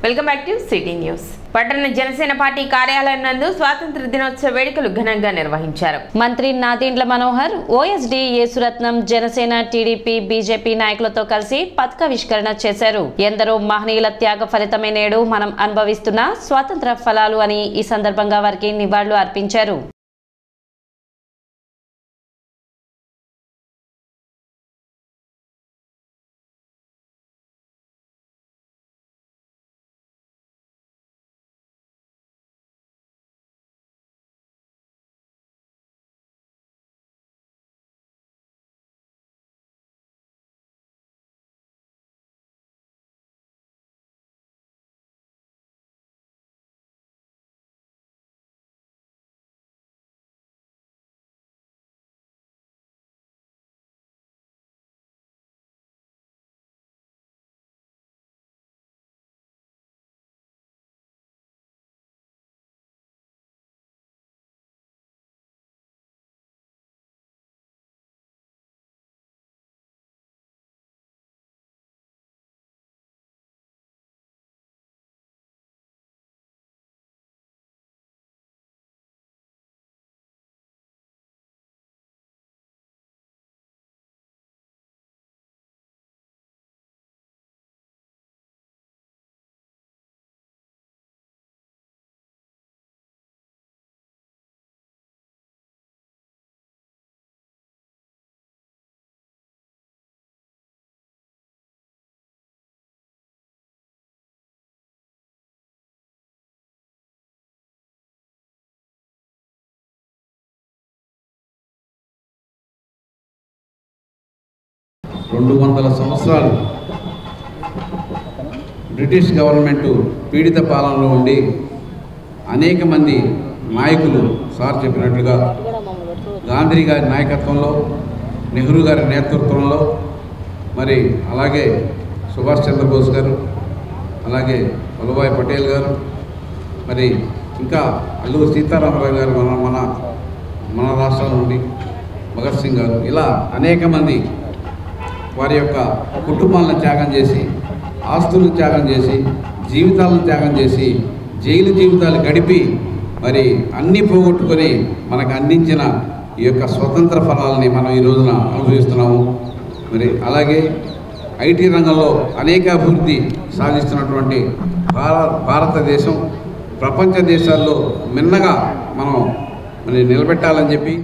Welcome back to city news. పట్టణ Janasena party కార్యాలయం నందు స్వాతంత్ర దినోత్సవ వేడుకలు ఘనంగా నిర్వహించారు. మంత్రి Nadendla Manohar, OSD Yesuratnam, Janasena, TDP, BJP నాయకులతో కలిసి పతాకావిష్కరణ చేశారు. ఎందరో మహనీయుల త్యాగ ఫలితమే నేడు మనం అనుభవిస్తున్న స్వాతంత్ర ఫలాలు అని ఈ సందర్భంగా వారికి నివాళులు అర్పించారు. సంవత్సరాలు బ్రిటిష్ గవర్నమెంట్ పీడిత పాలనలో ఉండి అనేక మంది నాయకులు సార్ చెప్పినట్లుగా గాంధీ గారి నాయకత్వంలో, నెహ్రూ గారి నేతృత్వంలో, మరి అలాగే సుభాష్ చంద్రబోస్ గారు, అలాగే వల్లభాయ్ పటేల్ గారు, మరి ఇంకా అల్లూరి సీతారామరావు గారు మన రాష్ట్రం నుండి భగత్ సింగ్ గారు, ఇలా అనేక మంది వారి యొక్క కుటుంబాలను త్యాగం చేసి, ఆస్తులను త్యాగం చేసి, జీవితాలను త్యాగం చేసి, జైలు జీవితాలు గడిపి మరి అన్నీ పోగొట్టుకొని మనకు అందించిన ఈ యొక్క స్వతంత్ర ఫలాలని మనం ఈ రోజున అనుభవిస్తున్నాము. మరి అలాగే ఐటీ రంగంలో అనేక అభివృద్ధి సాధిస్తున్నటువంటి భారతదేశం ప్రపంచ దేశాల్లో మిన్నగా మనం మరి నిలబెట్టాలని చెప్పి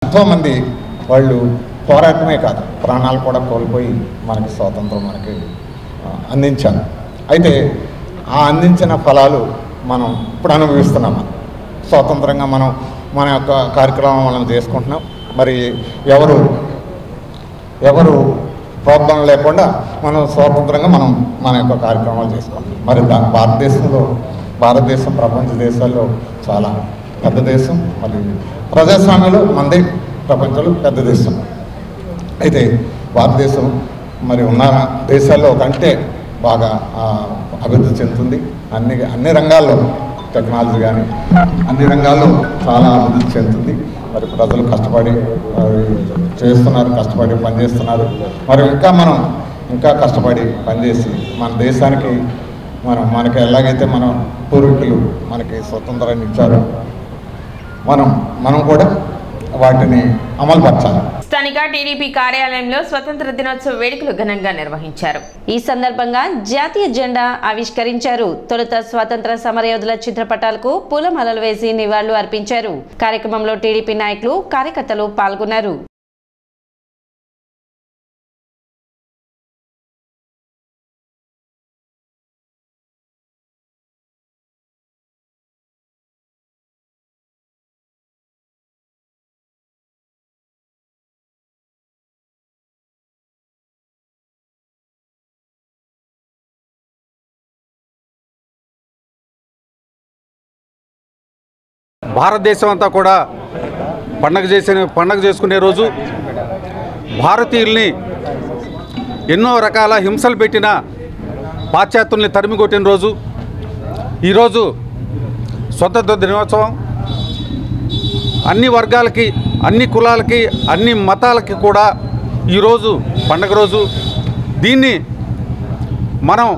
ఎంతోమంది వాళ్ళు పోరాటమే కాదు, ప్రాణాలు కూడా కోల్పోయి మనకి స్వాతంత్రం అందించారు. అయితే ఆ అందించిన ఫలాలు మనం ఇప్పుడు అనుభవిస్తున్నాము. స్వాతంత్రంగా మనం మన యొక్క కార్యక్రమం మనం చేసుకుంటున్నాం. మరి ఎవరు ప్రోద్బలం లేకుండా మనం స్వాతంత్రంగా మన యొక్క కార్యక్రమాలు చేసుకుంటున్నాం. మరి భారతదేశం ప్రపంచ దేశాల్లో చాలా పెద్ద దేశం. మరి ప్రజాస్వామ్యంలో మనదే ప్రపంచంలో పెద్ద దేశం. అయితే భారతదేశం మరి ఉన్న దేశాల్లో కంటే బాగా అభివృద్ధి చెందుతుంది. అన్ని రంగాల్లో, టెక్నాలజీ కానీ అన్ని రంగాల్లో చాలా అభివృద్ధి చెందుతుంది. మరి ప్రజలు కష్టపడి చేస్తున్నారు, కష్టపడి పనిచేస్తున్నారు. మరి ఇంకా కష్టపడి పనిచేసి మన దేశానికి మనకి ఎలాగైతే మన పూర్వీకులు మనకి స్వతంత్రాన్ని ఇచ్చారో మనం కూడా వాటిని అమలుపరచాలి. స్థానిక టీడీపీ కార్యాలయంలో స్వతంత్ర దినోత్సవ వేడుకలు ఘనంగా నిర్వహించారు. ఈ సందర్భంగా జాతీయ జెండా ఆవిష్కరించారు. తొలుత స్వాతంత్ర సమరయోధుల చిత్రపటాలకు పూలమాలలు వేసి నివాళులు అర్పించారు. కార్యక్రమంలో టీడీపీ నాయకులు, కార్యకర్తలు పాల్గొన్నారు. భారతదేశం అంతా కూడా పండగ చేసుకునే రోజు, భారతీయుల్ని ఎన్నో రకాల హింసలు పెట్టిన పాశ్చాత్యుల్ని తరిమికొట్టిన రోజు ఈరోజు స్వతంత్ర దినోత్సవం. అన్ని వర్గాలకి, అన్ని కులాలకి, అన్ని మతాలకి కూడా ఈరోజు పండగ రోజు. దీన్ని మనం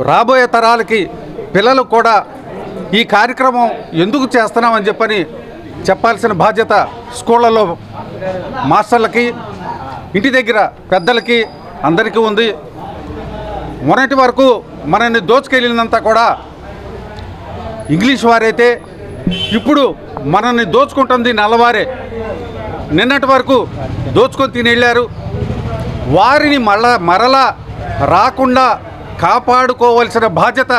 రాబోయే తరాలకి పిల్లలు కూడా ఈ కార్యక్రమం ఎందుకు చేస్తున్నామని చెప్పాల్సిన బాధ్యత స్కూళ్ళలో మాస్టర్లకి, ఇంటి దగ్గర పెద్దలకి అందరికీ ఉంది. మొన్నటి వరకు మనల్ని దోచుకెళ్ళినంతా కూడా ఇంగ్లీష్ వారైతే ఇప్పుడు మనల్ని దోచుకుంటుంది నల్లవారే. నిన్నటి వరకు దోచుకొని తిని వెళ్ళారు. వారిని మరలా రాకుండా కాపాడుకోవాల్సిన బాధ్యత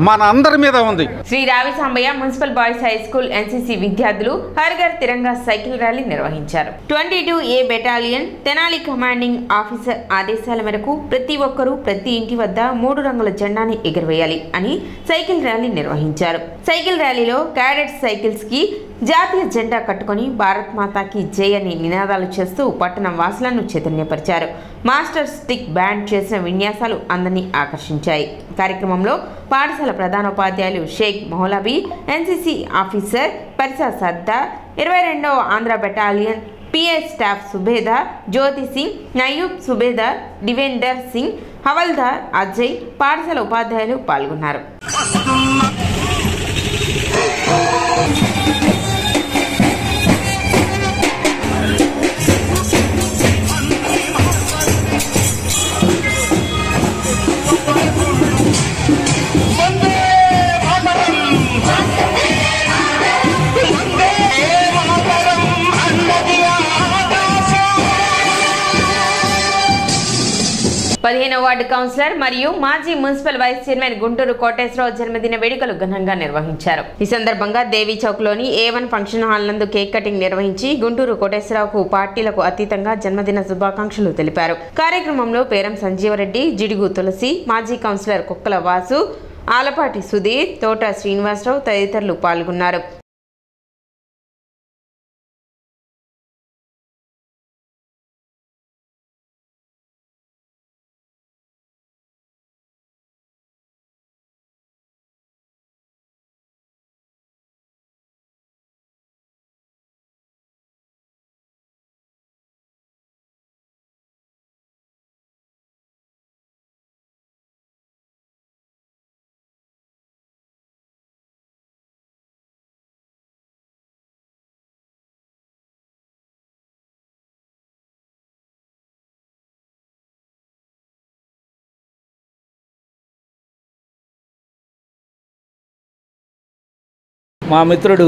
మన అందరి మీద ఉంది. Shri Ravi Sambaiah municipal boys high school NCC విద్యార్థులు హర్ ఘర్ తిరంగా సైకిల్ ర్యాలీ నిర్వహించారు. 22A battalion Tenali commanding officer ఆదేశాల మేరకు ప్రతి ఒక్కరూ ప్రతి ఇంటి వద్ద 3 రంగుల జెండాని ఎగురవేయాలి అని సైకిల్ ర్యాలీ నిర్వహించారు. సైకిల్ ర్యాలీలో క్యాడెట్స్ సైకిల్స్ కి జాతీయ జెండా కట్టుకొని భారత్ మాతాకి జై అని నినాదాలు చేస్తూ పట్టణం వాసులను చైతన్యపరిచారు. మాస్టర్ స్టిక్ బ్యాండ్ చేసిన విన్యాసాలు అందరినీ ఆకర్షించాయి. కార్యక్రమంలో పాఠశాల ప్రధానోపాధ్యాయులు షేక్ మొహలబీ, ఎన్సీసీ ఆఫీసర్ పరిసా సర్దార్, 22వ Andhra battalion PI staff Subedar Jyoti Singh, Naib Subedar, Devender Singh, Havildar Ajay, పాఠశాల ఉపాధ్యాయులు పాల్గొన్నారు. వార్డు కౌన్సిలర్ మరియు మాజీ municipal vice chairman Guntur Koteswara Rao జన్మదిన వేడుకలు ఘనంగా నిర్వహించారు. ఈ సందర్భంగా దేవీ చౌక్ లోని A1 ఫంక్షన్ హాల్ నందు కేక్ కటింగ్ నిర్వహించి గుంటూరు కోటేశ్వరరావుకు పార్టీలకు అతీతంగా జన్మదిన శుభాకాంక్షలు తెలిపారు. కార్యక్రమంలో పేరం సంజీవరెడ్డి, జిడుగు తులసి, మాజీ కౌన్సిలర్ కుక్కల వాసు, ఆలపాటి సుధీర్, తోట శ్రీనివాసరావు తదితరులు పాల్గొన్నారు. మా మిత్రుడు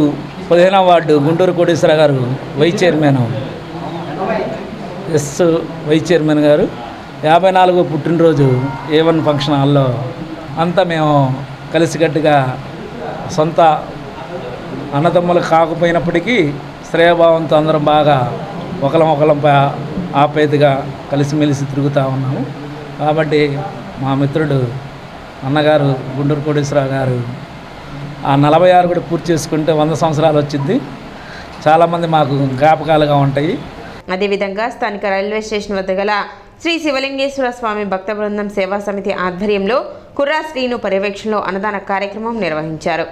15వ వార్డు గుంటూరు కోటేశ్వర గారు వైస్ చైర్మన్ వైస్ చైర్మన్ గారు 54వ పుట్టినరోజు A1 ఫంక్షన్ హాల్లో అంతా మేము కలిసికట్టుగా సొంత అన్నదమ్ములు కాకపోయినప్పటికీ శ్రేయభావంతో అందరం బాగా ఒకళ్ళం ఆప్యాయతగా కలిసిమెలిసి తిరుగుతూ ఉన్నాము. కాబట్టి మా మిత్రుడు అన్నగారు గుంటూరు కోటేశ్వర గారు ఆ 46 కూడా పూర్తి చేసుకుంటే 100 సంవత్సరాలు వచ్చింది. చాలామంది మాకు జ్ఞాపకాలుగా ఉంటాయి. అదేవిధంగా స్థానిక రైల్వే స్టేషన్ వద్ద గల శ్రీ శివలింగేశ్వర స్వామి భక్త బృందం సేవా సమితి ఆధ్వర్యంలో కుర్రా శ్రీను పర్యవేక్షణలో అన్నదాన కార్యక్రమం నిర్వహించారు.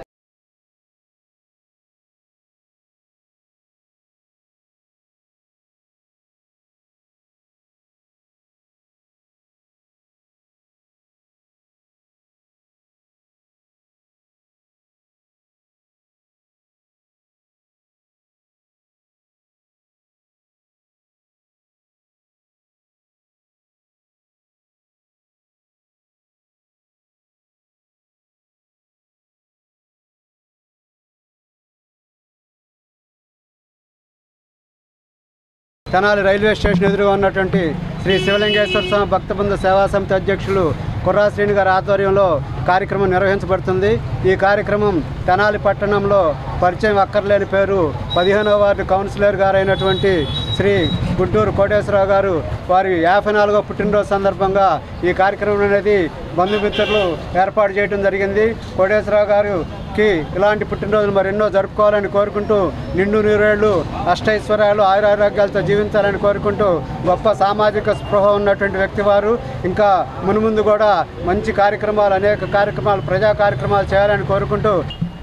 తెనాలి రైల్వే స్టేషన్ ఎదురుగా ఉన్నటువంటి శ్రీ శివలింగేశ్వర స్వామి భక్త బృంద సేవా సమితి అధ్యక్షులు కుర్రా శ్రీను గారి ఆధ్వర్యంలో కార్యక్రమం నిర్వహించబడుతుంది. ఈ కార్యక్రమం తెనాలి పట్టణంలో పరిచయం అక్కర్లేని పేరు 15వ వార్డు కౌన్సిలర్ గారైనటువంటి శ్రీ గుంటూరు కోటేశ్వరరావు గారు వారి 54వ పుట్టినరోజు సందర్భంగా ఈ కార్యక్రమం అనేది బంధుమిత్రులు ఏర్పాటు చేయడం జరిగింది. కోటేశ్వరరావు గారికి ఇలాంటి పుట్టినరోజులు మరెన్నో జరుపుకోవాలని కోరుకుంటూ నిండు నూరేళ్లు అష్టైశ్వర్యాలు ఆయురారోగ్యాలతో జీవించాలని కోరుకుంటూ గొప్ప సామాజిక స్పృహ ఉన్నటువంటి వ్యక్తి వారు. ఇంకా మునుముందు కూడా మంచి కార్యక్రమాలు, అనేక కార్యక్రమాలు, ప్రజా కార్యక్రమాలు చేయాలని కోరుకుంటూ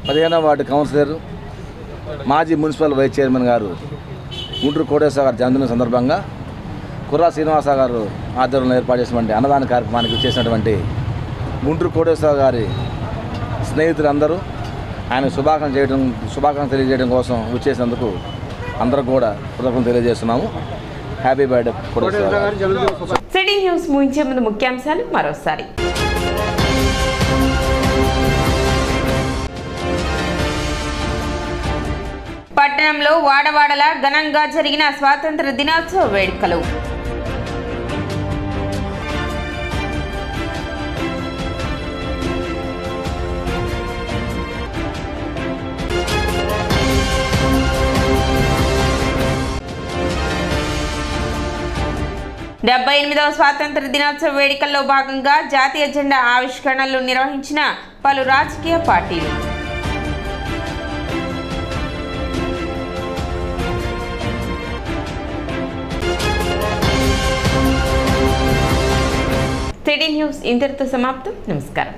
15వ వార్డు కౌన్సిలర్ మాజీ మున్సిపల్ వైస్ చైర్మన్ గారు గుంటూరు కోటేశ్వర గారి జన్మదిన సందర్భంగా కుర్రా శ్రీనివాస గారు ఆధ్వర్యంలో ఏర్పాటు చేసినటువంటి అన్నదాన కార్యక్రమానికి చేసినటువంటి గుంటూరు కోటేశ్వర గారి స్నేహితులందరూ ఆయన శుభాకాంక్షలు తెలియజేయడం కోసం వచ్చేసినందుకు అందరూ కూడా కృతజ్ఞతలు తెలియజేస్తున్నాము. హ్యాపీ బర్త్డే కోటేశ్వర గారు. సిటీ న్యూస్ ముగించే ముందు ముఖ్యాంశాలు మరోసారి. పట్టణంలో వాడవాడలా ఘనంగా జరిగిన స్వాతంత్ర దినోత్సవ వేడుకలు. డెబ్బై 78వ స్వాతంత్ర దినోత్సవ వేడుకల్లో భాగంగా జాతీయ జెండా ఆవిష్కరణలు నిర్వహించిన పలు రాజకీయ పార్టీలు. సిటీ న్యూస్ ఇంతటితో సమాప్తం. నమస్కారం.